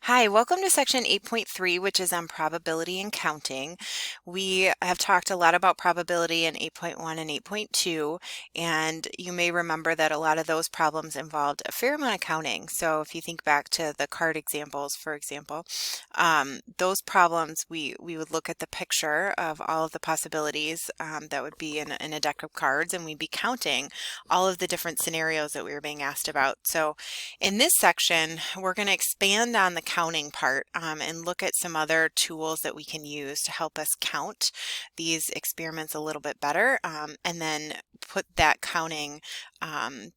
Hi, welcome to section 8.3, which is on probability and counting. We have talked a lot about probability in 8.1 and 8.2, and you may remember that a lot of those problems involved a fair amount of counting. So if you think back to the card examples, for example, those problems, we would look at the picture of all of the possibilities that would be in a deck of cards, and we'd be counting all of the different scenarios that we were being asked about. So in this section, we're going to expand on the counting part and look at some other tools that we can use to help us count these experiments a little bit better, and then put that counting,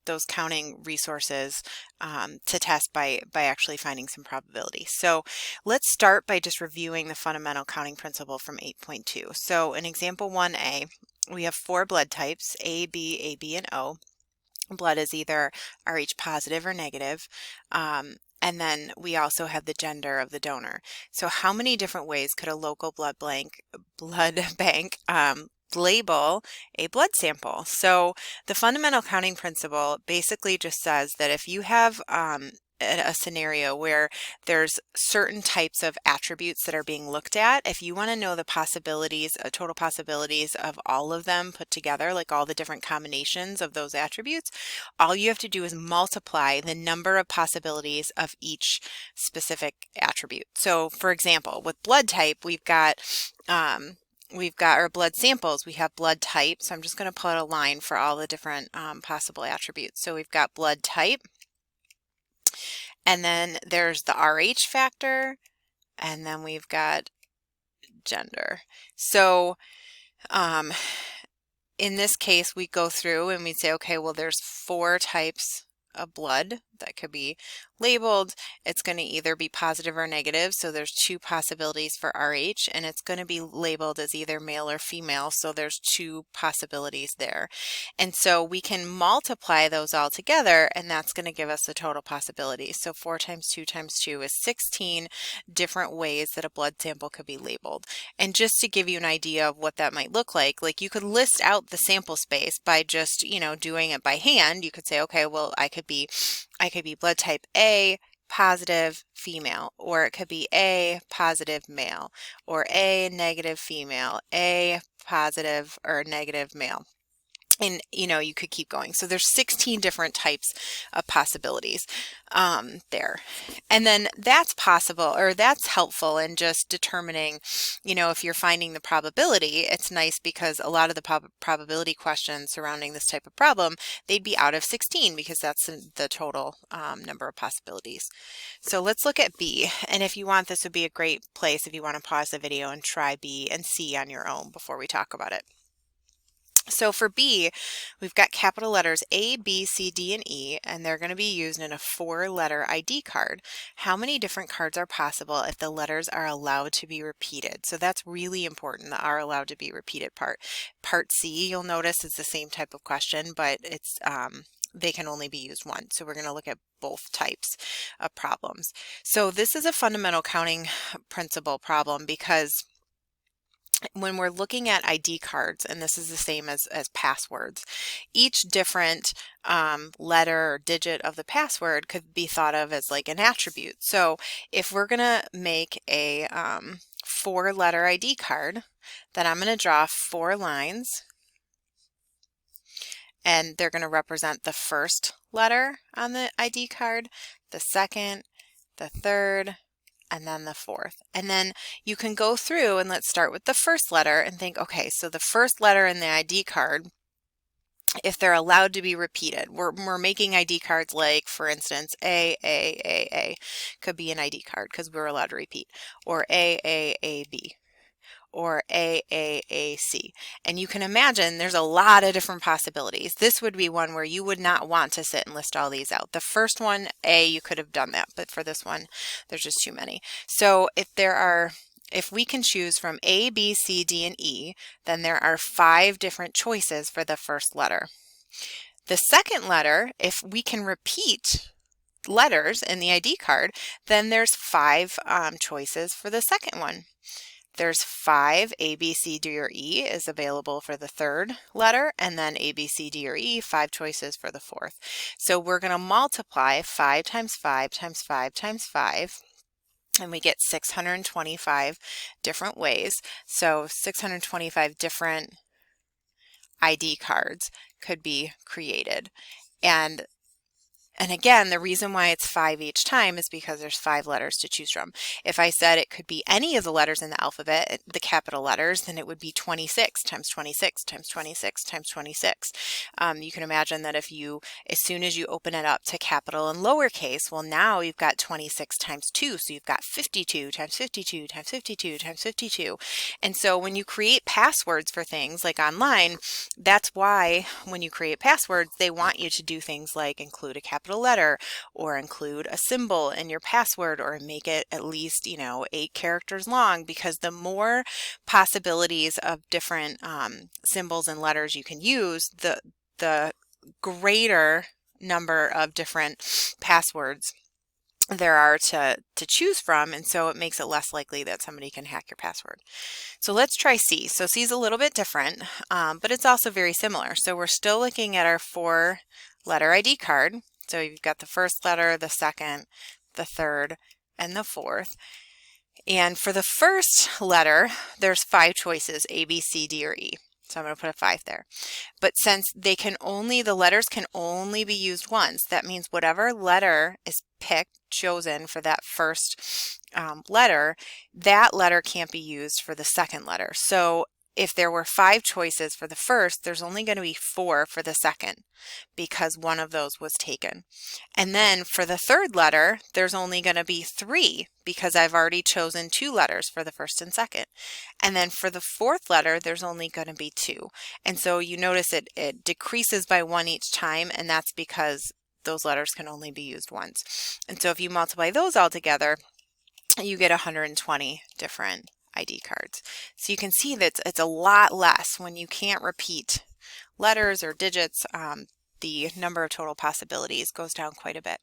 those counting resources to test by actually finding some probability. So let's start by just reviewing the fundamental counting principle from 8.2. So in example 1a, we have 4 blood types, A, B, AB, and O. Blood is either Rh positive or negative. And then we also have the gender of the donor. So how many different ways could a local blood bank label a blood sample? So the fundamental counting principle basically just says that if you have a scenario where there's certain types of attributes that are being looked at, if you want to know the possibilities, total possibilities of all of them put together, like all the different combinations of those attributes, all you have to do is multiply the number of possibilities of each specific attribute. So for example, with blood type, we've got our blood samples. We have blood type. So I'm just going to put a line for all the different possible attributes. So we've got blood type, and then there's the Rh factor, and then we've got gender. So in this case, we go through and we say, okay, well, there's 4 types of blood that could be labeled. It's going to either be positive or negative, so there's 2 possibilities for Rh, and it's going to be labeled as either male or female, so there's 2 possibilities there. And so we can multiply those all together, and that's going to give us the total possibilities. So 4 times 2 times 2 is 16 different ways that a blood sample could be labeled. And just to give you an idea of what that might look like you could list out the sample space by just, doing it by hand. You could say, okay, well, I could be blood type A, positive female, or it could be A, positive male, or A, negative female, A, positive or negative male. And you could keep going. So there's 16 different types of possibilities there. And then that's possible, or that's helpful in just determining, if you're finding the probability. It's nice because a lot of the probability questions surrounding this type of problem, they'd be out of 16 because that's the total number of possibilities. So let's look at B. And if you want, this would be a great place if you want to pause the video and try B and C on your own before we talk about it. So for B, we've got capital letters A, B, C, D, and E, and they're going to be used in a 4-letter ID card. How many different cards are possible if the letters are allowed to be repeated? So that's really important, the are allowed to be repeated part. Part C, you'll notice, is the same type of question, but it's they can only be used once. So we're going to look at both types of problems. So this is a fundamental counting principle problem because when we're looking at ID cards, and this is the same as passwords, each different letter or digit of the password could be thought of as like an attribute. So if we're going to make a 4-letter ID card, then I'm going to draw 4 lines, and they're going to represent the first letter on the ID card, the second, the third, and then the fourth. And then you can go through, and let's start with the first letter and think, okay, so the first letter in the ID card, if they're allowed to be repeated, we're making ID cards like, for instance, A, could be an ID card because we're allowed to repeat, or A, B, or AAAC. And you can imagine there's a lot of different possibilities. This would be one where you would not want to sit and list all these out. The first one, A, you could have done that, but for this one, there's just too many. So if we can choose from A, B, C, D, and E, then there are 5 different choices for the first letter. The second letter, if we can repeat letters in the ID card, then there's 5 choices for the second one. There's 5 A, B, C, D, or E is available for the third letter, and then A, B, C, D, or E, 5 choices for the fourth. So we're going to multiply 5 times 5 times 5 times 5 and we get 625 different ways. So 625 different ID cards could be created. And again, the reason why it's 5 each time is because there's 5 letters to choose from. If I said it could be any of the letters in the alphabet, the capital letters, then it would be 26 times 26 times 26 times 26. You can imagine that if you, as soon as you open it up to capital and lowercase, well, now you've got 26 times 2, so you've got 52 times 52 times 52 times 52. And so when you create passwords for things like online, that's why when you create passwords, they want you to do things like include a capital letter or include a symbol in your password or make it at least, 8 characters long, because the more possibilities of different symbols and letters you can use, the greater number of different passwords there are to choose from, and so it makes it less likely that somebody can hack your password. So let's try C. So C is a little bit different, but it's also very similar. So we're still looking at our 4-letter ID card. So you've got the first letter, the second, the third, and the fourth. And for the first letter, there's 5 choices, A, B, C, D, or E. So I'm going to put a 5 there. But since the letters can only be used once, that means whatever letter is chosen for that first letter, that letter can't be used for the second letter. So if there were 5 choices for the first, there's only going to be 4 for the second because one of those was taken. And then for the third letter, there's only going to be 3 because I've already chosen 2 letters for the first and second. And then for the fourth letter, there's only going to be 2. And so you notice it decreases by 1 each time, and that's because those letters can only be used once. And so if you multiply those all together, you get 120 different ID cards. So you can see that it's a lot less when you can't repeat letters or digits. The number of total possibilities goes down quite a bit.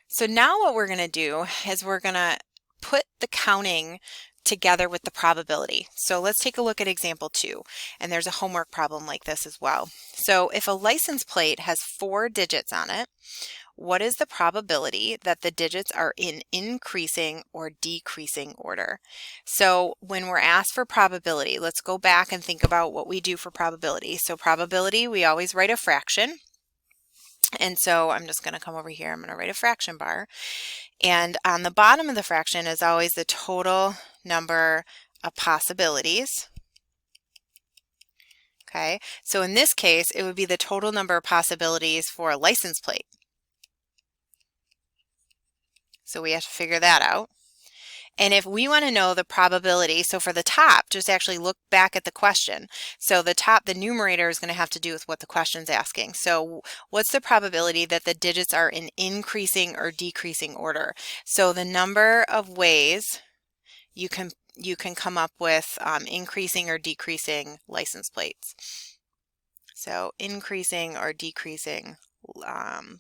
So now what we're going to do is we're going to put the counting together with the probability. So let's take a look at example 2, and there's a homework problem like this as well. So if a license plate has 4 digits on it, what is the probability that the digits are in increasing or decreasing order? So when we're asked for probability, let's go back and think about what we do for probability. So probability, we always write a fraction. And so I'm just going to come over here. I'm going to write a fraction bar. And on the bottom of the fraction is always the total number of possibilities. Okay, so in this case, it would be the total number of possibilities for a license plate. So we have to figure that out. And if we want to know the probability, so for the top, just actually look back at the question. So the top, the numerator is going to have to do with what the question's asking. So what's the probability that the digits are in increasing or decreasing order? So the number of ways you can come up with increasing or decreasing license plates. So increasing or decreasing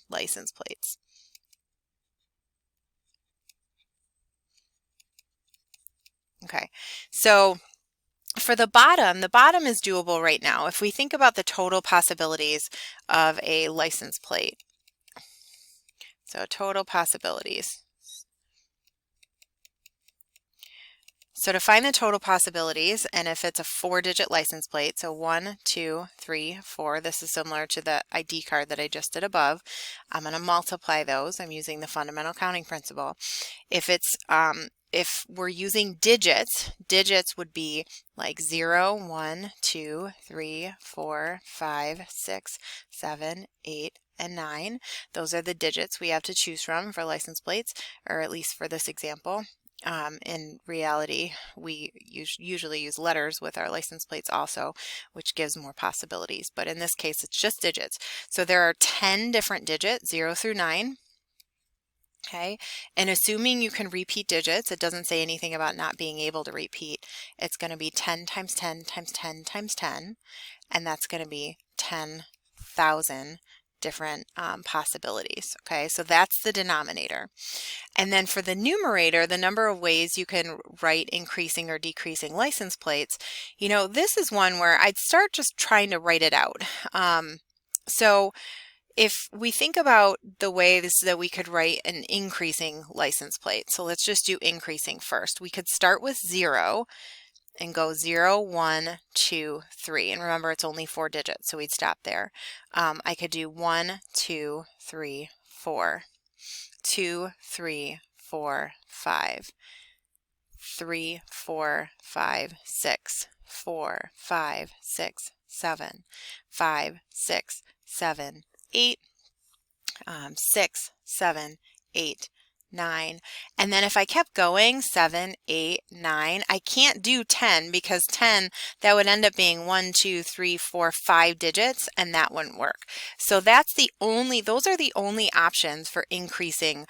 license plates. Okay, so for the bottom is doable right now. If we think about the total possibilities of a license plate, so total possibilities. So to find the total possibilities, and if it's a 4-digit license plate, so 1, 2, 3, 4, this is similar to the ID card that I just did above. I'm going to multiply those. I'm using the fundamental counting principle. If we're using digits, digits would be like 0, 1, 2, 3, 4, 5, 6, 7, 8, and 9. Those are the digits we have to choose from for license plates, or at least for this example. In reality, we usually use letters with our license plates also, which gives more possibilities. But in this case, it's just digits. So there are 10 different digits, 0 through 9. Okay, and assuming you can repeat digits, it doesn't say anything about not being able to repeat. It's going to be 10 times 10 times 10 times 10, and that's going to be 10,000 different possibilities. Okay, so that's the denominator. And then for the numerator, the number of ways you can write increasing or decreasing license plates, this is one where I'd start just trying to write it out. So If we think about the ways that we could write an increasing license plate, so let's just do increasing first. We could start with 0 and go 0, 1, 2, 3. And remember, it's only 4 digits, so we'd stop there. I could do 1, 2, 3, 4, 2, 3, 4, 5, 3, 4, 5, 6, 4, 5, 6, 7, 5, 6, 7, 8, 6, 7, 8, 9. And then if I kept going, 7, 8, 9, I can't do 10 because 10, that would end up being 1, 2, 3, 4, 5 digits, and that wouldn't work. So those are the only options for increasing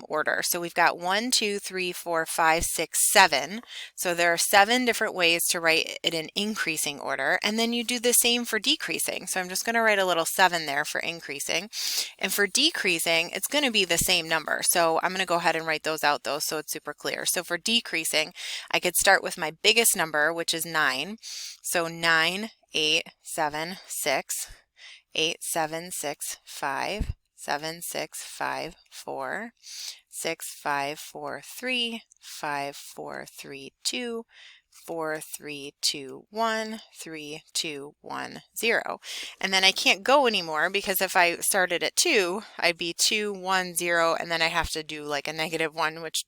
order. So we've got 1, 2, 3, 4, 5, 6, 7. So there are 7 different ways to write it in increasing order. And then you do the same for decreasing. So I'm just going to write a little 7 there for increasing. And for decreasing, it's going to be the same number. So I'm going to go ahead and write those out though, so it's super clear. So for decreasing, I could start with my biggest number, which is 9. So 9, 8, 7, 6, 8, 7, 6, 5, 7, 6, 5, 4, 6, 5, 4, 3, 5, 4, 3, 2, 4, 3, 2, 1, 3, 2, 1, 0. And then I can't go anymore because if I started at 2, I'd be 2, 1, 0, and then I have to do like a -1, which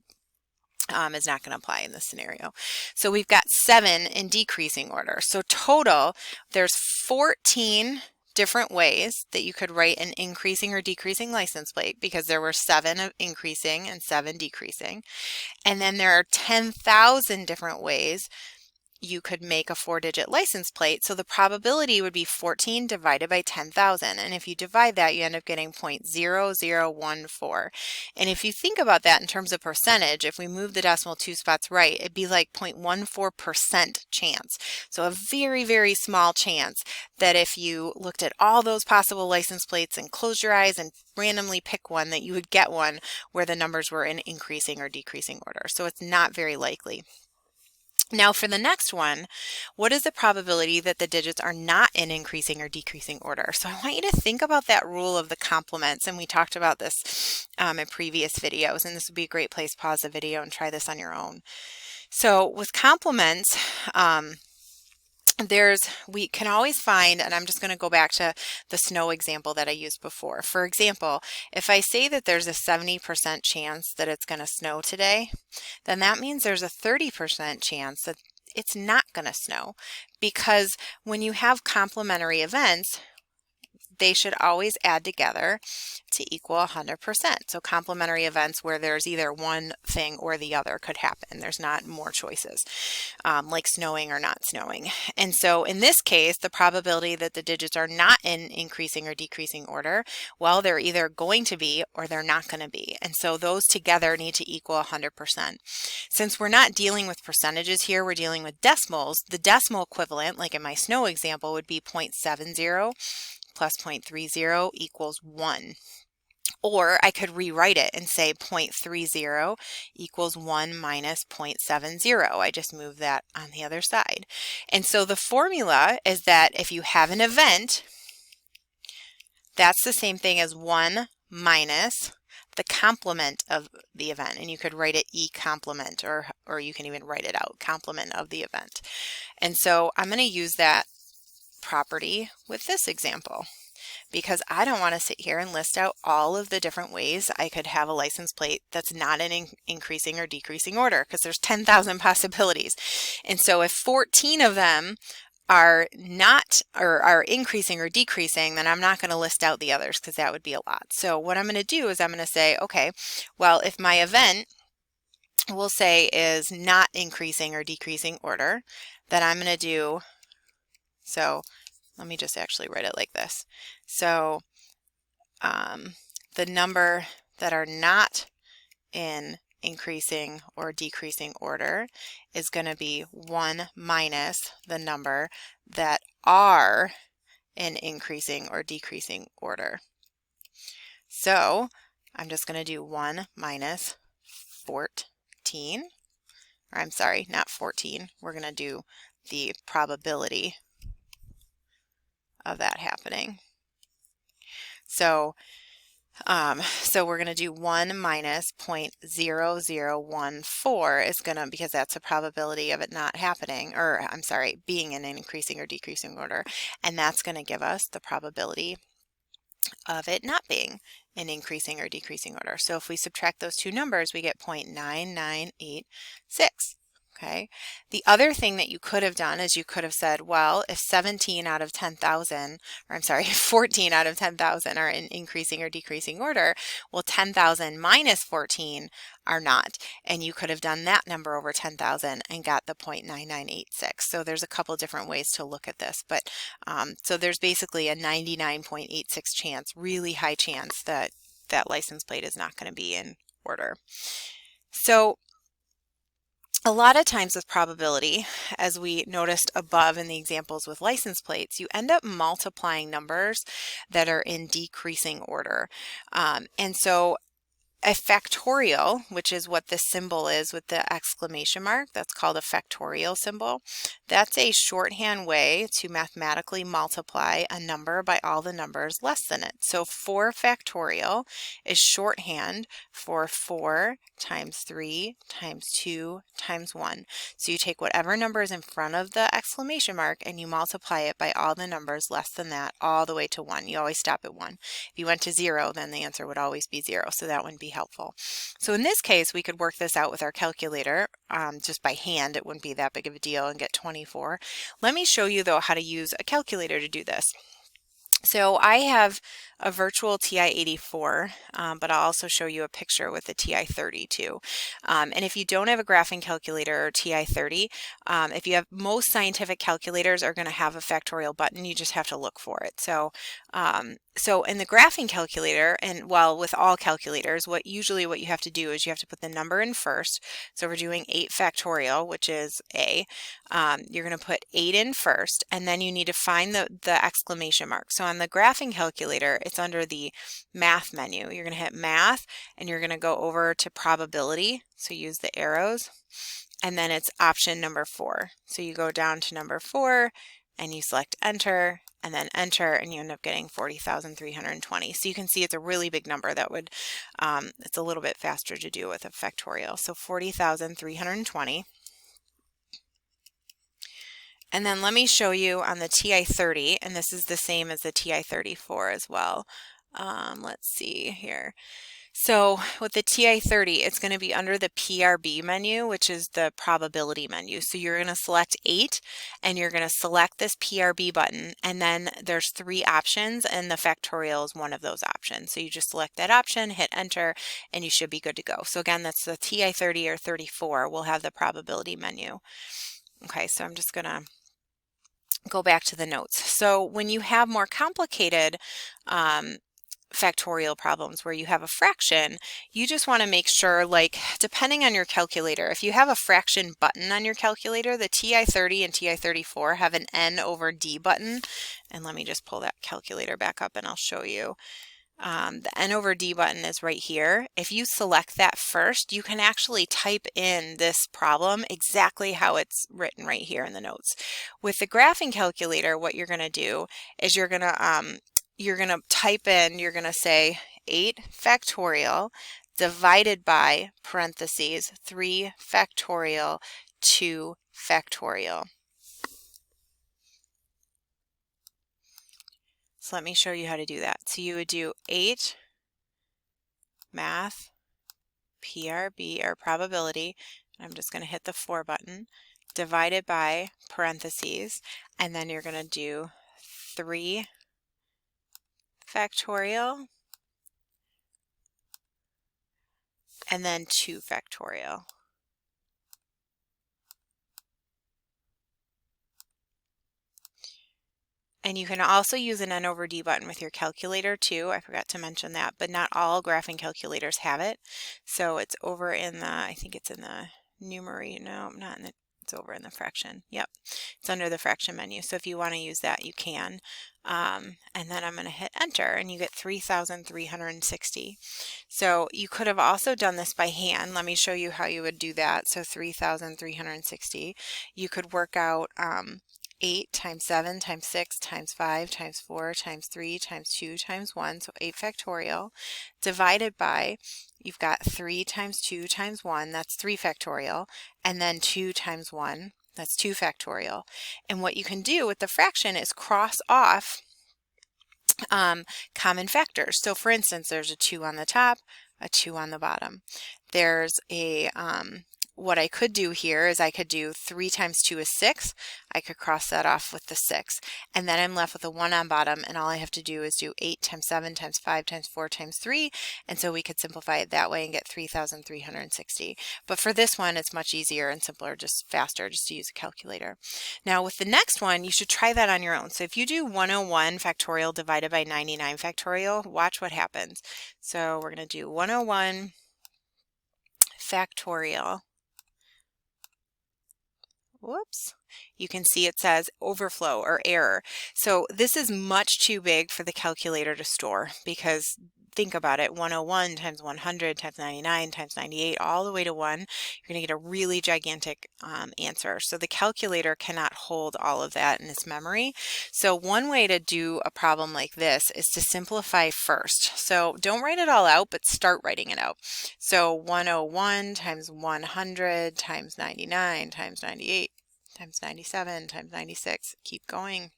is not going to apply in this scenario. So we've got 7 in decreasing order. So total, there's 14 different ways that you could write an increasing or decreasing license plate because there were 7 of increasing and 7 decreasing. And then there are 10,000 different ways you could make a 4-digit license plate. So the probability would be 14 divided by 10,000. And if you divide that, you end up getting 0.0014. And if you think about that in terms of percentage, if we move the decimal 2 spots right, it'd be like 0.14% chance. So a very, very small chance that if you looked at all those possible license plates and closed your eyes and randomly pick one, that you would get one where the numbers were in increasing or decreasing order. So it's not very likely. Now for the next one, what is the probability that the digits are not in increasing or decreasing order? So I want you to think about that rule of the complements, and we talked about this in previous videos, and this would be a great place to pause the video and try this on your own. So with complements, we can always find, and I'm just going to go back to the snow example that I used before. For example, if I say that there's a 70% chance that it's going to snow today, then that means there's a 30% chance that it's not going to snow, because when you have complementary events, they should always add together to equal 100%. So complementary events where there's either one thing or the other could happen. There's not more choices, like snowing or not snowing. And so in this case, the probability that the digits are not in increasing or decreasing order, well, they're either going to be or they're not going to be. And so those together need to equal 100%. Since we're not dealing with percentages here, we're dealing with decimals. The decimal equivalent, like in my snow example, would be 0.70 plus 0.30 equals 1. Or I could rewrite it and say 0.30 equals 1 minus 0.70. I just move that on the other side. And so the formula is that if you have an event, that's the same thing as 1 minus the complement of the event. And you could write it E complement, or you can even write it out, complement of the event. And so I'm going to use that property with this example, because I don't want to sit here and list out all of the different ways I could have a license plate that's not in increasing or decreasing order, because there's 10,000 possibilities. And so if 14 of them are not, or are increasing or decreasing, then I'm not going to list out the others because that would be a lot. So what I'm going to do is I'm going to say, okay, well, if my event, we'll say, is not increasing or decreasing order, then I'm going to do, so let me just actually write it like this. So the number that are not in increasing or decreasing order is going to be 1 minus the number that are in increasing or decreasing order. So I'm just going to do 1 minus 14, or I'm sorry, not 14. We're going to do the probability of that happening. So so we're going to do 1 minus 0.0014 is going to, because that's a probability of it not happening, or I'm sorry, being in an increasing or decreasing order, and that's going to give us the probability of it not being in increasing or decreasing order. So if we subtract those two numbers, we get 0.9986. Okay. The other thing that you could have done is you could have said, well, if 17 out of 10,000, or I'm sorry, 14 out of 10,000 are in increasing or decreasing order, well, 10,000 minus 14 are not. And you could have done that number over 10,000 and got the 0.9986. So there's a couple different ways to look at this, but so there's basically a 99.86 chance, really high chance that that license plate is not going to be in order. So a lot of times with probability, as we noticed above in the examples with license plates, you end up multiplying numbers that are in decreasing order. And so a factorial, which is what this symbol is with the exclamation mark, that's called a factorial symbol. That's a shorthand way to mathematically multiply a number by all the numbers less than it. So 4 factorial is shorthand for 4 times 3 times 2 times 1. So you take whatever number is in front of the exclamation mark and you multiply it by all the numbers less than that all the way to 1. You always stop at 1. If you went to 0, then the answer would always be 0, so that wouldn't be helpful. So in this case, we could work this out with our calculator just by hand. It wouldn't be that big of a deal and get 24. Let me show you though how to use a calculator to do this. So I have a virtual TI-84, but I'll also show you a picture with the TI-30 too. And if you don't have a graphing calculator or TI-30, if you have, most scientific calculators are going to have a factorial button. You just have to look for it. So in the graphing calculator, and well, with all calculators, what you have to do is you have to put the number in first. So we're doing 8 factorial, which is A. You're going to put 8 in first, and then you need to find the exclamation mark. So on the graphing calculator, it's under the math menu. You're going to hit math, and you're going to go over to probability. So use the arrows, and then it's option number 4. So you go down to number 4, and you select enter, and then enter, and you end up getting 40,320. So you can see it's a really big number that would, it's a little bit faster to do with a factorial. So 40,320. And then let me show you on the TI-30, and this is the same as the TI-34 as well. Let's see here. So with the TI-30, it's going to be under the PRB menu, which is the probability menu. So you're going to select 8, and you're going to select this PRB button, and then there's 3 options, and the factorial is one of those options. So you just select that option, hit enter, and you should be good to go. So again, that's the TI-30 or 34 will have the probability menu. Okay, so I'm just going to go back to the notes. So when you have more complicated factorial problems where you have a fraction, you just want to make sure, like, depending on your calculator, if you have a fraction button on your calculator, the TI-30 and TI-34 have an N over D button. And let me just pull that calculator back up and I'll show you. The N over D button is right here. If you select that first, you can actually type in this problem exactly how it's written right here in the notes. With the graphing calculator, what you're going to do is you're going to type in, you're going to say 8 factorial divided by parentheses 3 factorial 2 factorial. So let me show you how to do that. So you would do 8 math PRB or probability. I'm just going to hit the 4 button, divided by parentheses, and then you're going to do 3 factorial and then 2 factorial. And you can also use an N over D button with your calculator too. I forgot to mention that, but not all graphing calculators have it. So it's over in the, I think it's in the numerator, no, not in the, it's over in the fraction. Yep, it's under the fraction menu. So if you want to use that, you can. And then I'm going to hit enter and you get 3,360. So you could have also done this by hand. Let me show you how you would do that. So 3,360. You could work out 8 times 7 times 6 times 5 times 4 times 3 times 2 times 1, so 8 factorial, divided by, you've got 3 times 2 times 1, that's 3 factorial, and then 2 times 1, that's 2 factorial. And what you can do with the fraction is cross off common factors. So for instance, there's a 2 on the top, a 2 on the bottom. There's a, what I could do here is I could do 3 times 2 is 6. I could cross that off with the 6. And then I'm left with a 1 on bottom, and all I have to do is do 8 times 7 times 5 times 4 times 3. And so we could simplify it that way and get 3,360. But for this one, it's much easier and simpler, just faster, just to use a calculator. Now with the next one, you should try that on your own. So if you do 101 factorial divided by 99 factorial, watch what happens. So we're going to do 101 factorial. Whoops. You can see it says overflow or error. So this is much too big for the calculator to store, because think about it, 101 times 100 times 99 times 98 all the way to 1, you're going to get a really gigantic answer. So the calculator cannot hold all of that in its memory. So one way to do a problem like this is to simplify first. So don't write it all out, but start writing it out. So 101 times 100 times 99 times 98 times 97 times 96, keep going.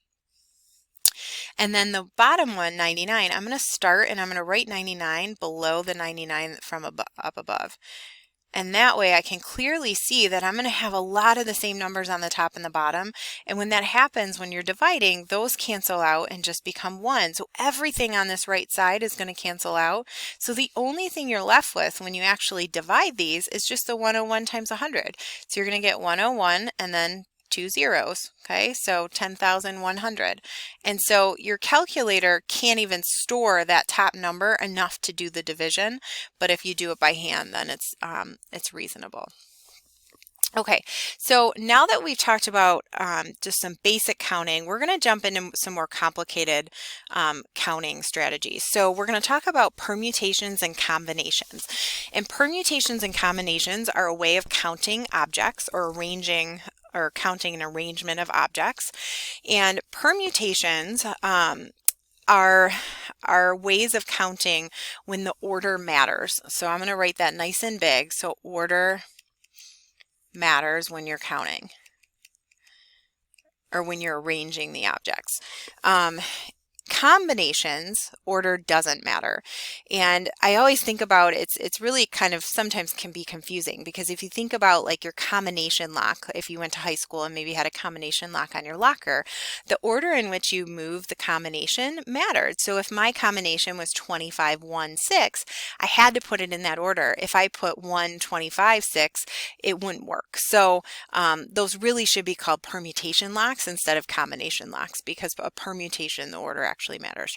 And then the bottom one, 99, I'm going to start and I'm going to write 99 below the 99 from up above. And that way I can clearly see that I'm going to have a lot of the same numbers on the top and the bottom. And when that happens, when you're dividing, those cancel out and just become 1. So everything on this right side is going to cancel out. So the only thing you're left with when you actually divide these is just the 101 times 100. So you're going to get 101 and then 2 zeros, okay? So 10,100. And so your calculator can't even store that top number enough to do the division, but if you do it by hand, then it's reasonable. Okay, so now that we've talked about just some basic counting, we're going to jump into some more complicated counting strategies. So we're going to talk about permutations and combinations. And permutations and combinations are a way of counting objects or arranging or counting an arrangement of objects. And permutations are ways of counting when the order matters. So I'm going to write that nice and big. So order matters when you're counting or when you're arranging the objects. Combinations, order doesn't matter. And I always think about it's really kind of sometimes can be confusing, because if you think about like your combination lock, if you went to high school and maybe had a combination lock on your locker, the order in which you move the combination mattered. So if my combination was 25 1 6, I had to put it in that order. If I put 1 25 6, it wouldn't work. So those really should be called permutation locks instead of combination locks, because a permutation, the order actually matters.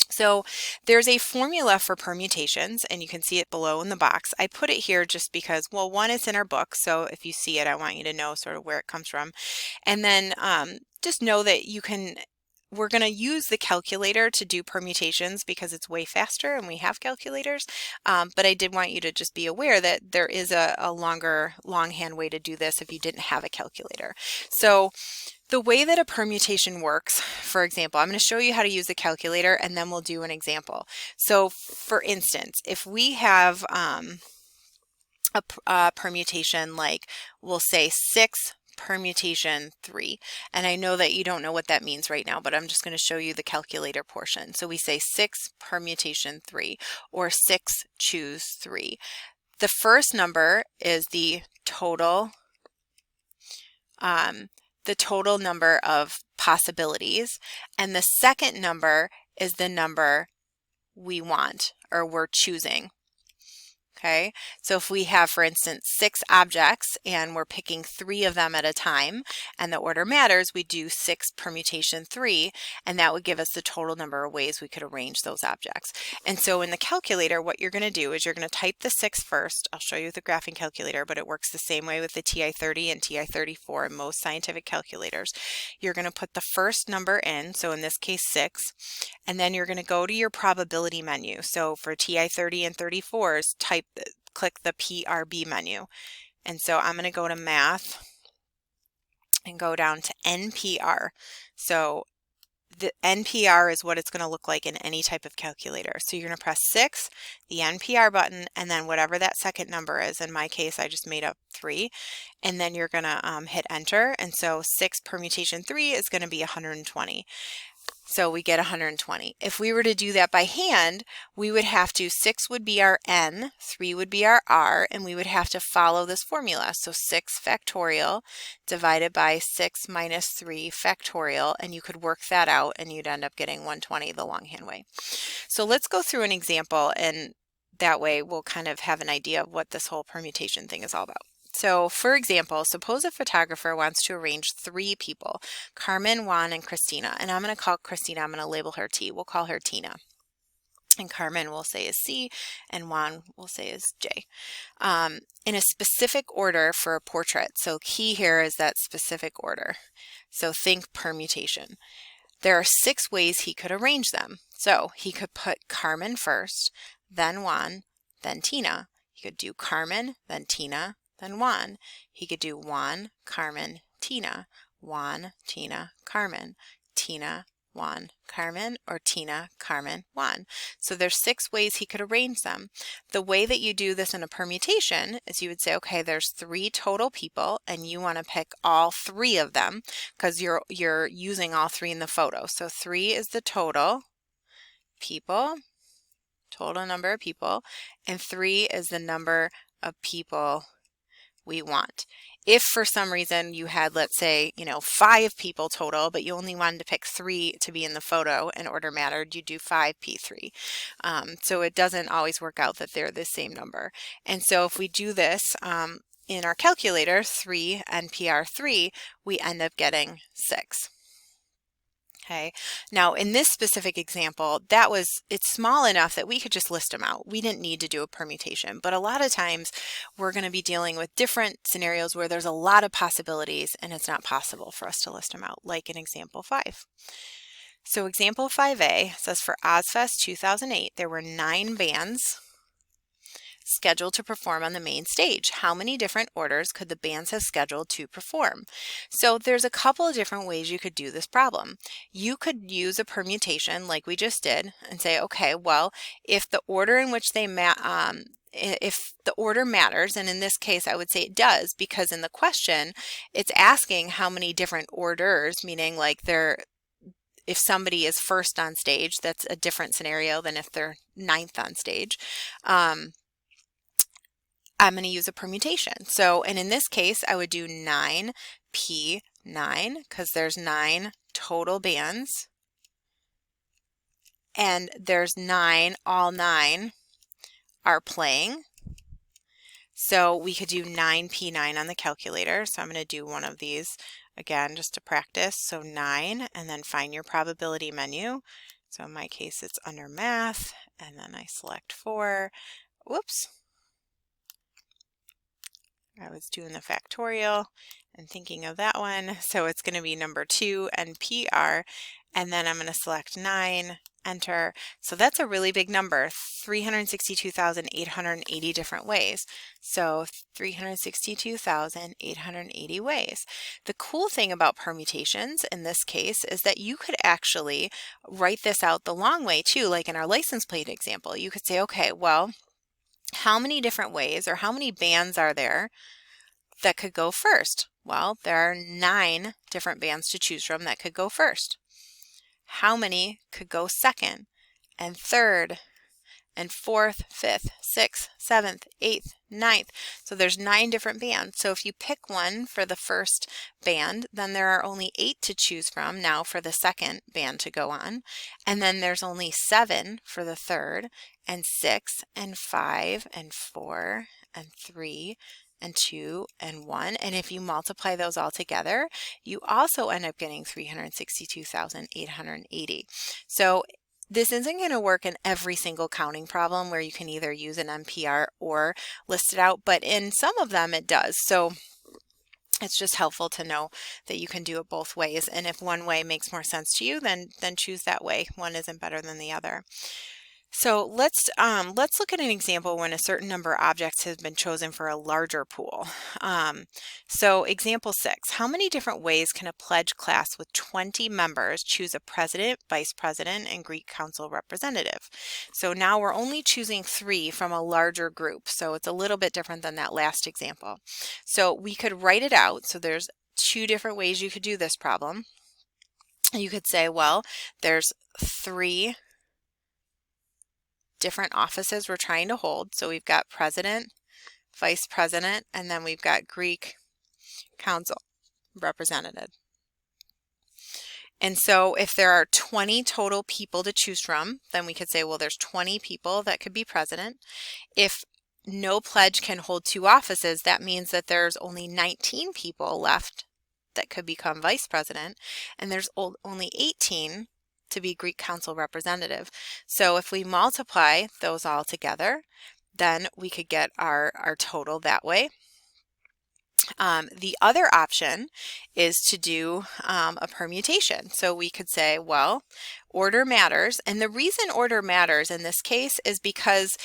So there's a formula for permutations, and you can see it below in the box. I put it here just because, well, one, it's in our book, so if you see it, I want you to know sort of where it comes from. And then just know that we're going to use the calculator to do permutations because it's way faster and we have calculators. But I did want you to just be aware that there is a longhand way to do this if you didn't have a calculator. So the way that a permutation works, for example, I'm going to show you how to use the calculator and then we'll do an example. So for instance, if we have a permutation like, we'll say 6 permutation 3, and I know that you don't know what that means right now, but I'm just going to show you the calculator portion. So we say 6 permutation 3 or 6 choose 3. The first number is the total number of possibilities, and the second number is the number we want or we're choosing. Okay, so if we have, for instance, 6 objects and we're picking 3 of them at a time and the order matters, we do 6 permutation 3, and that would give us the total number of ways we could arrange those objects. And so in the calculator, what you're going to do is you're going to type the 6 first. I'll show you with the graphing calculator, but it works the same way with the TI-30 and TI-34 and most scientific calculators. You're going to put the first number in, so in this case 6, and then you're going to go to your probability menu. So for TI-30 and 34s, click the PRB menu. And so I'm going to go to math and go down to NPR. So the NPR is what it's going to look like in any type of calculator. So you're going to press 6, the NPR button, and then whatever that second number is. In my case, I just made up 3. And then you're going to hit enter. And so 6 permutation 3 is going to be 120. So we get 120. If we were to do that by hand, we would have to, 6 would be our N, 3 would be our R, and we would have to follow this formula. So 6 factorial divided by 6 minus 3 factorial, and you could work that out and you'd end up getting 120 the longhand way. So let's go through an example, and that way we'll kind of have an idea of what this whole permutation thing is all about. So for example, suppose a photographer wants to arrange 3 people, Carmen, Juan, and Christina. And I'm going to call Christina, I'm going to label her T. We'll call her Tina. And Carmen we'll say is C, and Juan we'll say is J. In a specific order for a portrait. So key here is that specific order. So think permutation. There are 6 ways he could arrange them. So he could put Carmen first, then Juan, then Tina. He could do Carmen, then Tina, then Juan. He could do Juan, Carmen, Tina, Juan, Tina, Carmen, Tina, Juan, Carmen, or Tina, Carmen, Juan. So there's 6 ways he could arrange them. The way that you do this in a permutation is you would say, okay, there's 3 total people and you want to pick all 3 of them because you're using all 3 in the photo. So 3 is the total people, total number of people, and 3 is the number of people we want. If for some reason you had, let's say, 5 people total, but you only wanted to pick 3 to be in the photo and order mattered, you do 5p3. So it doesn't always work out that they're the same number. And so if we do this in our calculator, 3 NPR 3, we end up getting 6. Okay, now in this specific example, it's small enough that we could just list them out. We didn't need to do a permutation, but a lot of times we're going to be dealing with different scenarios where there's a lot of possibilities and it's not possible for us to list them out, like in example 5. So example 5A says for Ozfest 2008, there were 9 bands scheduled to perform on the main stage. How many different orders could the bands have scheduled to perform? So there's a couple of different ways you could do this problem. You could use a permutation like we just did and say, okay, well, if the order in which they if the order matters, and in this case I would say it does, because in the question it's asking how many different orders, meaning like if somebody is first on stage, that's a different scenario than if they're 9th on stage. I'm going to use a permutation. So, and in this case, I would do 9p9 because there's 9 total bands. And there's 9, all 9 are playing. So we could do 9p9 on the calculator. So I'm going to do one of these again just to practice. So 9, and then find your probability menu. So in my case, it's under math, and then I select 4. Whoops. I was doing the factorial and thinking of that one. So it's going to be number 2 NPR, and then I'm going to select 9, enter. So that's a really big number, 362,880 different ways. So 362,880 ways. The cool thing about permutations in this case is that you could actually write this out the long way too, like in our license plate example. You could say, okay, well, how many different ways or how many bands are there that could go first? Well, there are 9 different bands to choose from that could go first. How many could go second and third and 4th, 5th, 6th, 7th, 8th, 9th? So there's 9 different bands. So if you pick one for the first band, then there are only 8 to choose from now for the second band to go on. And then there's only 7 for the third, and 6 and 5 and 4 and 3 and 2 and 1. And if you multiply those all together, you also end up getting 362,880. So this isn't going to work in every single counting problem where you can either use an NPR or list it out, but in some of them it does. So it's just helpful to know that you can do it both ways. And if one way makes more sense to you, then choose that way. One isn't better than the other. So let's look at an example when a certain number of objects has been chosen for a larger pool. So example 6, how many different ways can a pledge class with 20 members choose a president, vice president, and Greek council representative? So now we're only choosing 3 from a larger group, so it's a little bit different than that last example. So we could write it out. So there's 2 different ways you could do this problem. You could say, well, there's 3 different offices we're trying to hold. So we've got president, vice president, and then we've got Greek council representative. And so if there are 20 total people to choose from, then we could say, well, there's 20 people that could be president. If no pledge can hold 2 offices, that means that there's only 19 people left that could become vice president, and there's only 18 to be Greek council representative. So if we multiply those all together, then we could get our total that way. The other option is to do a permutation. So we could say, well, order matters. And the reason order matters in this case is because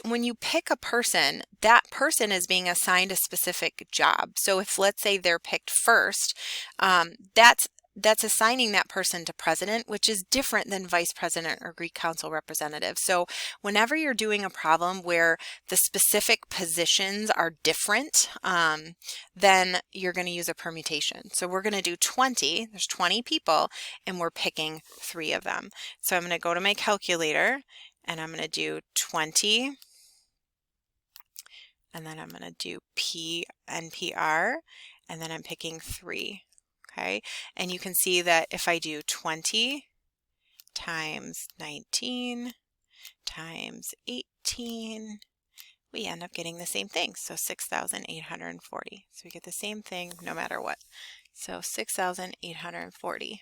when you pick a person, that person is being assigned a specific job. So if, let's say, they're picked first, that's assigning that person to president, which is different than vice president or Greek council representative. So whenever you're doing a problem where the specific positions are different, then you're going to use a permutation. So we're going to do 20. There's 20 people, and we're picking 3 of them. So I'm going to go to my calculator, and I'm going to do 20, and then I'm going to do NPR, and then I'm picking 3. Okay, and you can see that if I do 20 times 19 times 18, we end up getting the same thing. So 6,840. So we get the same thing no matter what. So 6,840.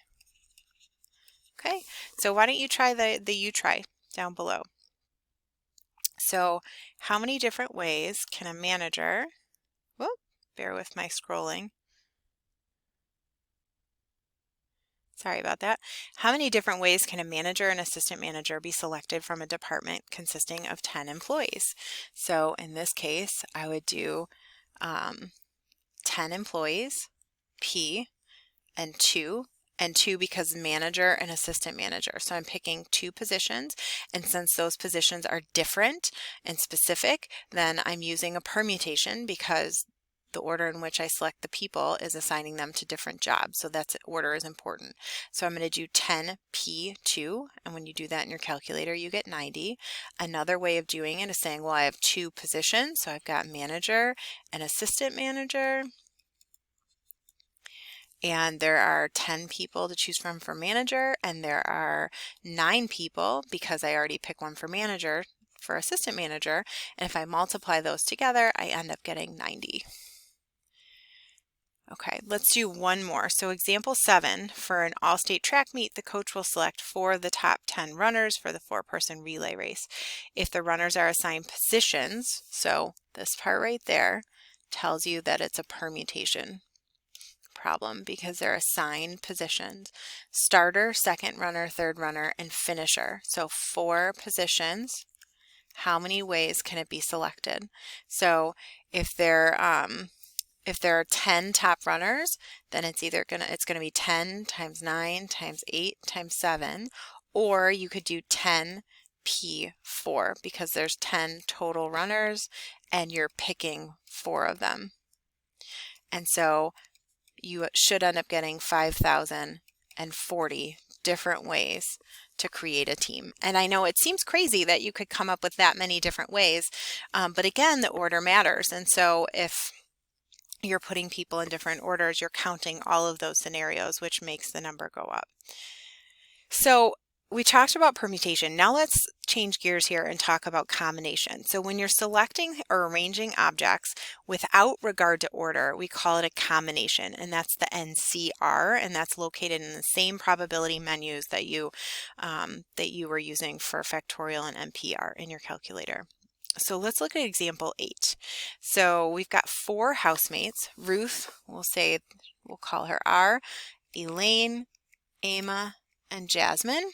Okay, so why don't you try the you try down below. So how many different ways can a manager, whoop, bear with my scrolling. Sorry about that. How many different ways can a manager and assistant manager be selected from a department consisting of 10 employees? So in this case, I would do 10 employees, P, and 2 because manager and assistant manager. So I'm picking 2 positions, and since those positions are different and specific, then I'm using a permutation because the order in which I select the people is assigning them to different jobs. So that's order is important. So I'm going to do 10P2, and when you do that in your calculator, you get 90. Another way of doing it is saying, well, I have 2 positions, so I've got manager and assistant manager. And there are 10 people to choose from for manager, and there are 9 people because I already picked one for manager for assistant manager. And if I multiply those together, I end up getting 90. Okay, let's do one more. So example 7, for an all-state track meet, the coach will select 4 of the top 10 runners for the 4-person relay race. If the runners are assigned positions, so this part right there tells you that it's a permutation problem because they're assigned positions: starter, second runner, third runner, and finisher. So 4 positions. How many ways can it be selected? So if there are 10 top runners, then it's gonna be 10 times 9 times 8 times 7, or you could do 10P4 because there's 10 total runners and you're picking 4 of them. And so you should end up getting 5,040 different ways to create a team. And I know it seems crazy that you could come up with that many different ways, but again, the order matters. And so if you're putting people in different orders, you're counting all of those scenarios, which makes the number go up. So we talked about permutation. Now let's change gears here and talk about combination. So when you're selecting or arranging objects without regard to order, we call it a combination, and that's the NCR, and that's located in the same probability menus that you were using for factorial and NPR in your calculator. So let's look at example 8. So we've got 4 housemates. Ruth, we'll call her R, Elaine, Emma, and Jasmine.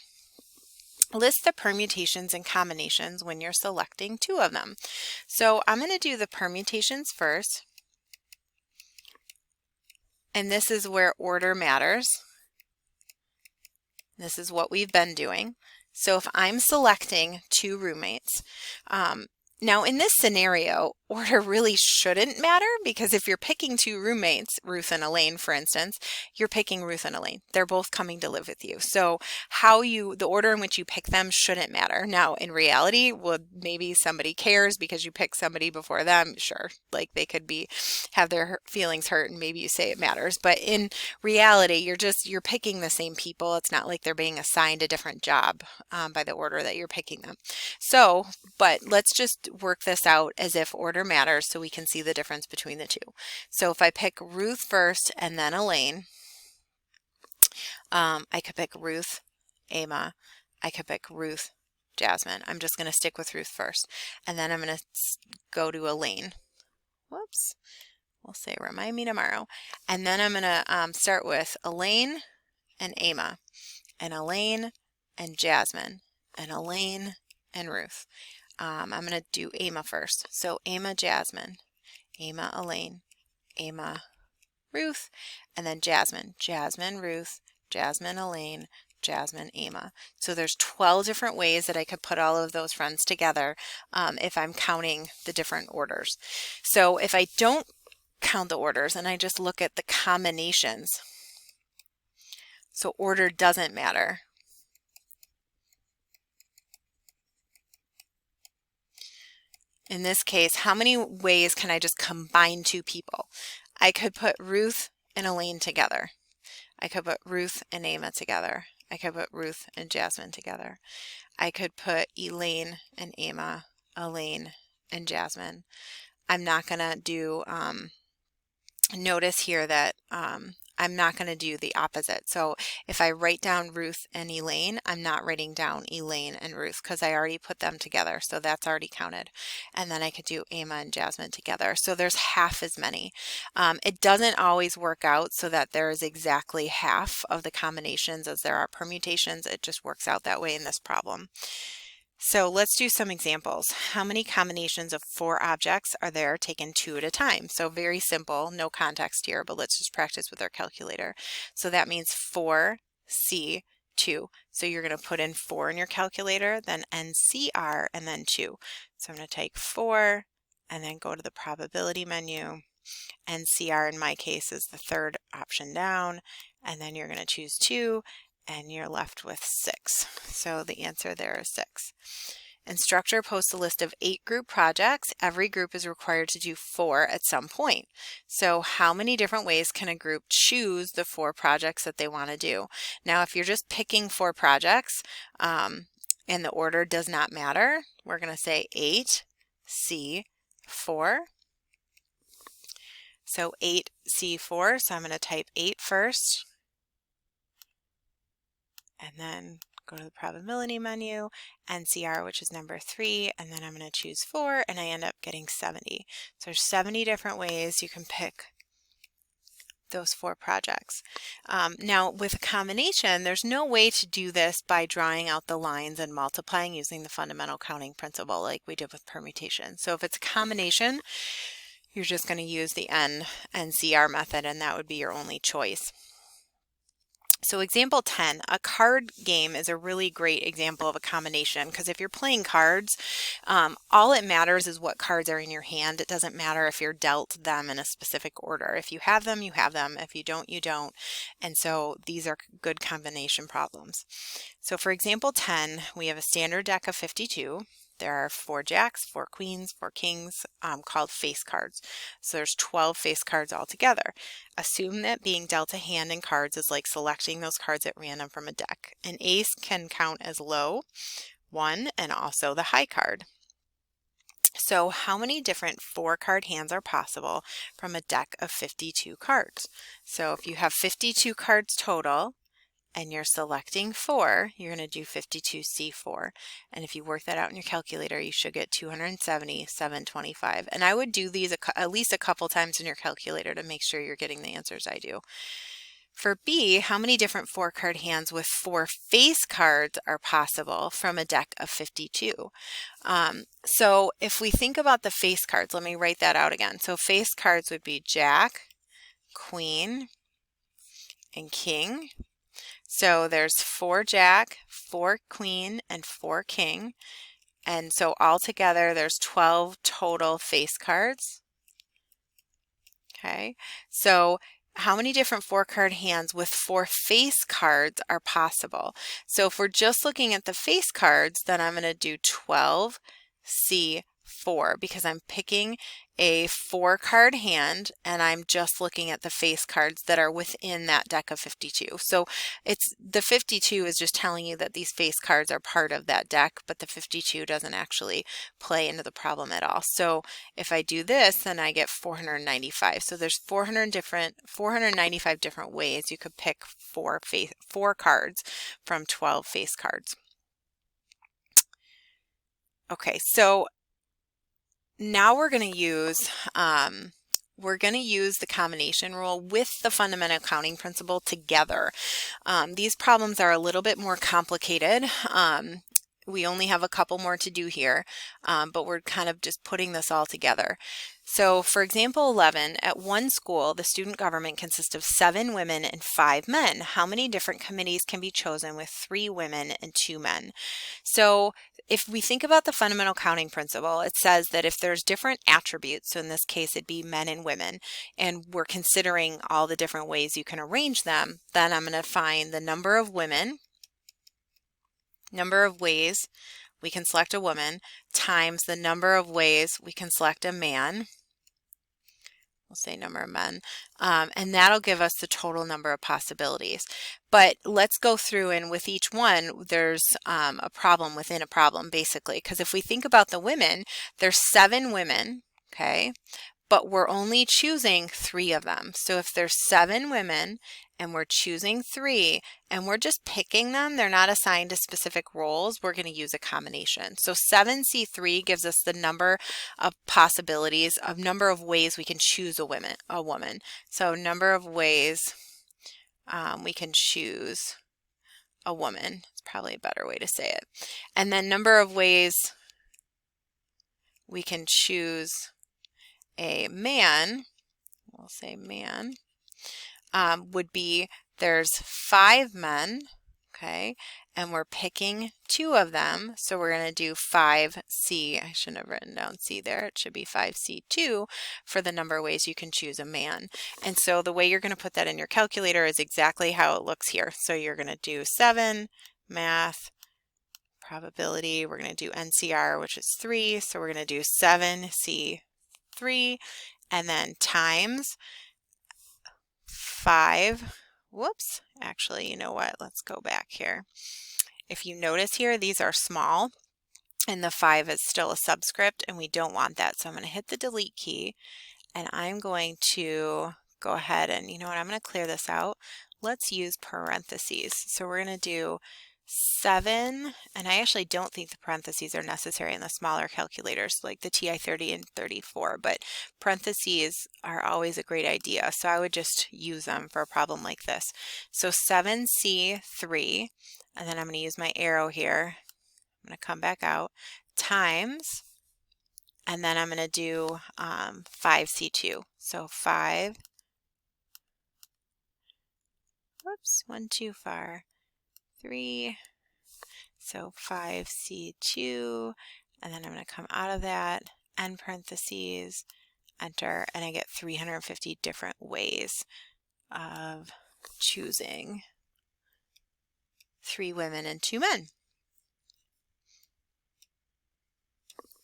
List the permutations and combinations when you're selecting two of them. So I'm going to do the permutations first, and this is where order matters. This is what we've been doing. So if I'm selecting two roommates, now in this scenario, order really shouldn't matter, because if you're picking two roommates, Ruth and Elaine, for instance, you're picking Ruth and Elaine. They're both coming to live with you. So the order in which you pick them shouldn't matter. Now, in reality, maybe somebody cares because you pick somebody before them. Sure, like they could have their feelings hurt, and maybe you say it matters. But in reality, you're picking the same people. It's not like they're being assigned a different job by the order that you're picking them. So, but let's just work this out as if order matters so we can see the difference between the two. So if I pick Ruth first and then Elaine, I could pick Ruth, Emma. I could pick Ruth, Jasmine. I'm just going to stick with Ruth first. And then I'm going to go to Elaine. Whoops. We'll say remind me tomorrow. And then I'm going to start with Elaine and Emma, and Elaine and Jasmine, and Elaine and Ruth. I'm going to do Emma first. So Emma, Jasmine, Emma, Elaine, Emma, Ruth, and then Jasmine, Jasmine, Ruth, Jasmine, Elaine, Jasmine, Emma. So there's 12 different ways that I could put all of those friends together if I'm counting the different orders. So if I don't count the orders and I just look at the combinations, so order doesn't matter. In this case, how many ways can I just combine two people? I could put Ruth and Elaine together. I could put Ruth and Emma together. I could put Ruth and Jasmine together. I could put Elaine and Emma, Elaine and Jasmine. I'm not going to do, notice here that I'm not going to do the opposite. So if I write down Ruth and Elaine, I'm not writing down Elaine and Ruth because I already put them together. So that's already counted. And then I could do Emma and Jasmine together. So there's half as many. It doesn't always work out so that there is exactly half of the combinations as there are permutations. It just works out that way in this problem. So let's do some examples. How many combinations of 4 objects are there taken 2 at a time? So very simple, no context here, but let's just practice with our calculator. So that means 4C, 2. So you're going to put in 4 in your calculator, then NCR, and then 2. So I'm going to take 4 and then go to the probability menu. NCR in my case is the third option down, and then you're going to choose 2. And you're left with 6. So the answer there is 6. Instructor posts a list of 8 group projects. Every group is required to do 4 at some point. So how many different ways can a group choose the 4 projects that they want to do? Now, if you're just picking 4 projects and the order does not matter, we're going to say 8C4. So 8C4. So I'm going to type 8 first, and then go to the probability menu, NCR, which is number 3, and then I'm going to choose 4, and I end up getting 70. So there's 70 different ways you can pick those 4 projects. Now with a combination, there's no way to do this by drawing out the lines and multiplying using the fundamental counting principle like we did with permutation. So if it's a combination, you're just going to use the NCR method, and that would be your only choice. So example 10, a card game is a really great example of a combination, because if you're playing cards, all it matters is what cards are in your hand. It doesn't matter if you're dealt them in a specific order. If you have them, you have them. If you don't, you don't. And so these are good combination problems. So for example 10, we have a standard deck of 52. There are 4 jacks, 4 queens, 4 kings, called face cards. So there's 12 face cards altogether. Assume that being dealt a hand in cards is like selecting those cards at random from a deck. An ace can count as low, 1, and also the high card. So how many different 4-card hands are possible from a deck of 52 cards? So if you have 52 cards total, and you're selecting 4, you're going to do 52C4. And if you work that out in your calculator, you should get 270, 725. And I would do these at least a couple times in your calculator to make sure you're getting the answers I do. For B, how many different 4-card hands with 4 face cards are possible from a deck of 52? So if we think about the face cards, let me write that out again. So face cards would be Jack, Queen, and King. So there's 4 Jack, 4 Queen, and 4 King. And so altogether there's 12 total face cards. Okay, so how many different 4-card hands with 4 face cards are possible? So if we're just looking at the face cards, then I'm going to do 12C4 because I'm picking a 4-card hand and I'm just looking at the face cards that are within that deck of 52. So it's the 52 is just telling you that these face cards are part of that deck, but the 52 doesn't actually play into the problem at all. So if I do this, then I get 495. So there's 495 different ways you could pick 4 cards from 12 face cards. Okay, so now we're going to use the combination rule with the fundamental counting principle together. These problems are a little bit more complicated. We only have a couple more to do here, but we're kind of just putting this all together. So for example 11, at one school, the student government consists of 7 women and 5 men. How many different committees can be chosen with 3 women and 2 men? So if we think about the fundamental counting principle, it says that if there's different attributes, so in this case it'd be men and women, and we're considering all the different ways you can arrange them, then I'm going to find the number of women, number of ways we can select a woman, times the number of ways we can select a man. We'll say number of men, and that'll give us the total number of possibilities. But let's go through, and with each one, there's a problem within a problem, basically, because if we think about the women, there's 7 women, okay, but we're only choosing 3 of them. So if there's 7 women and we're choosing 3 and we're just picking them, they're not assigned to specific roles, we're going to use a combination. So 7C3 gives us the number of possibilities, of number of ways we can choose a woman. So number of ways we can choose a woman. It's probably a better way to say it. And then number of ways we can choose a man, we'll say man, would be there's 5 men, okay, and we're picking 2 of them, so we're going to do 5C. I shouldn't have written down C there. It should be 5C2 for the number of ways you can choose a man. And so the way you're going to put that in your calculator is exactly how it looks here. So you're going to do 7, math, probability, we're going to do NCR, which is 3, so we're going to do 7C3, and then times 5. Whoops, actually, you know what? Let's go back here. If you notice here, these are small, and the 5 is still a subscript, and we don't want that. So I'm going to hit the delete key, and I'm going to go ahead and, you know what, I'm going to clear this out. Let's use parentheses. So we're going to do 7, and I actually don't think the parentheses are necessary in the smaller calculators like the TI-30 and 34, but parentheses are always a great idea, so I would just use them for a problem like this. So 7C3, and then I'm going to use my arrow here, I'm going to come back out, times, and then I'm going to do 5C2, so 5, whoops, 1 too far, 3, so 5C2, and then I'm going to come out of that, end parentheses, enter, and I get 350 different ways of choosing 3 women and 2 men.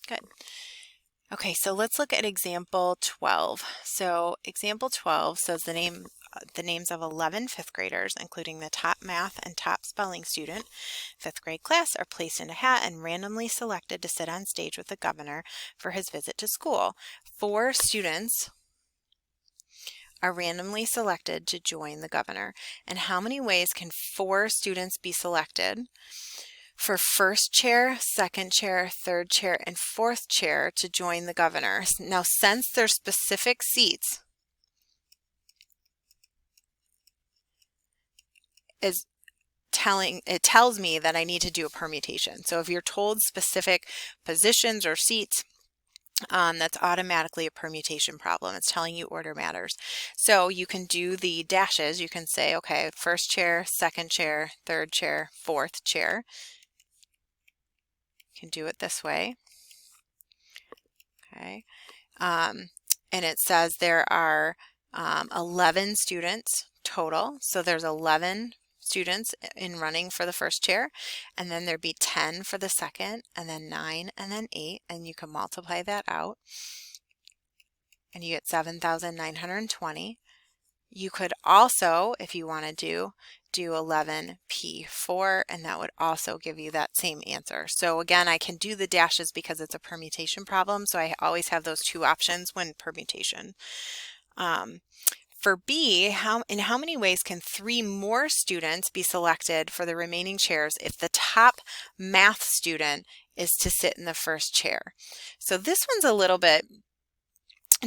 Good. Okay, so let's look at example 12. So example 12 says the names of 11 fifth graders, including the top math and top spelling student, fifth grade class, are placed in a hat and randomly selected to sit on stage with the governor for his visit to school. 4 students are randomly selected to join the governor. And how many ways can 4 students be selected for first chair, second chair, third chair, and fourth chair to join the governor? Now, since there's specific seats, is it tells me that I need to do a permutation. So if you're told specific positions or seats, that's automatically a permutation problem. It's telling you order matters. So you can do the dashes. You can say, okay, first chair, second chair, third chair, fourth chair. You can do it this way. Okay. And it says there are 11 students total. So there's 11 students in running for the first chair, and then there'd be 10 for the second, and then 9, and then 8, and you can multiply that out, and you get 7,920. You could also, if you want to do 11p4, and that would also give you that same answer. So again, I can do the dashes because it's a permutation problem, so I always have those two options when permutation. For B, in how many ways can 3 more students be selected for the remaining chairs if the top math student is to sit in the first chair? So this one's a little bit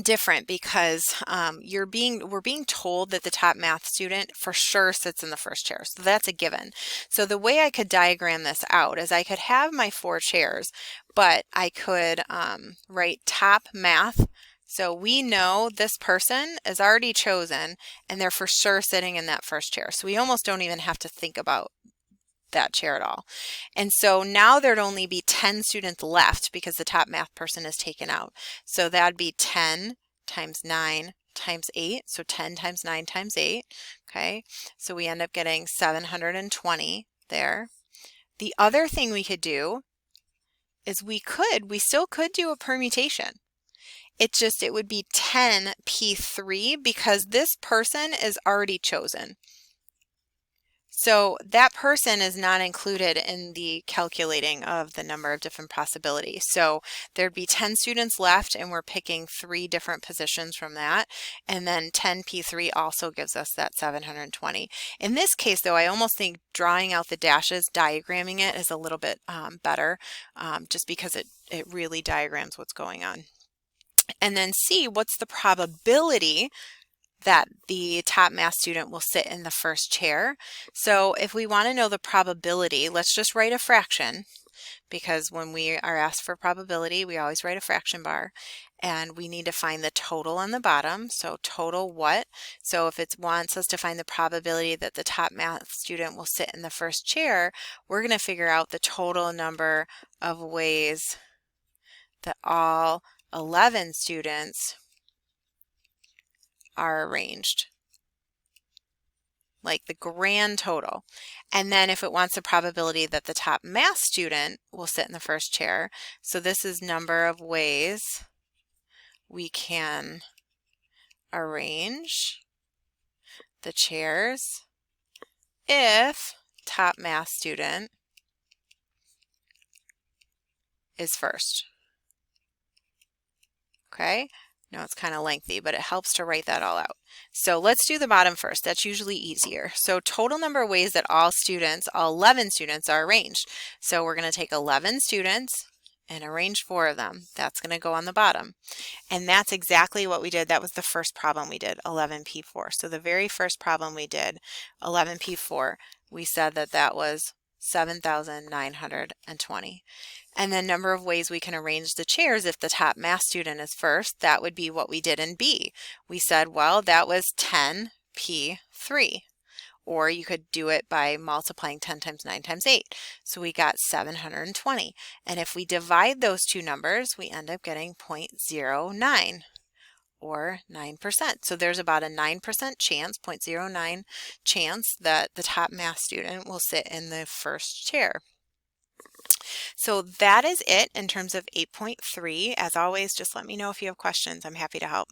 different because we're being told that the top math student for sure sits in the first chair. So that's a given. So the way I could diagram this out is I could have my 4 chairs, but I could write top math. So we know this person is already chosen and they're for sure sitting in that first chair. So we almost don't even have to think about that chair at all. And so now there'd only be 10 students left because the top math person is taken out. So that'd be 10 times 9 times 8. So 10 times 9 times 8. Okay. So we end up getting 720 there. The other thing we could do is we still could do a permutation. It would be 10p3 because this person is already chosen. So that person is not included in the calculating of the number of different possibilities. So there'd be 10 students left and we're picking 3 different positions from that. And then 10p3 also gives us that 720. In this case though, I almost think drawing out the dashes, diagramming it is a little bit better just because it really diagrams what's going on. And then C, what's the probability that the top math student will sit in the first chair? So if we want to know the probability, let's just write a fraction, because when we are asked for probability, we always write a fraction bar, and we need to find the total on the bottom. So total what? So if it wants us to find the probability that the top math student will sit in the first chair, we're going to figure out the total number of ways that all 11 students are arranged, like the grand total. And then if it wants the probability that the top math student will sit in the first chair, so this is number of ways we can arrange the chairs if top math student is first. Okay, no, it's kind of lengthy, but it helps to write that all out. So let's do the bottom first. That's usually easier. So total number of ways that all 11 students are arranged. So we're going to take 11 students and arrange 4 of them. That's going to go on the bottom. And that's exactly what we did. That was the first problem we did, 11p4. So the very first problem we did, 11p4, we said that that was 7,920. And then number of ways we can arrange the chairs if the top math student is first, that would be what we did in B. We said, well, that was 10p3. Or you could do it by multiplying 10 times 9 times 8. So we got 720. And if we divide those two numbers, we end up getting 0.09. Or 9%. So there's about a 9% chance, 0.09 chance that the top math student will sit in the first chair. So that is it in terms of 8.3. As always, just let me know if you have questions. I'm happy to help.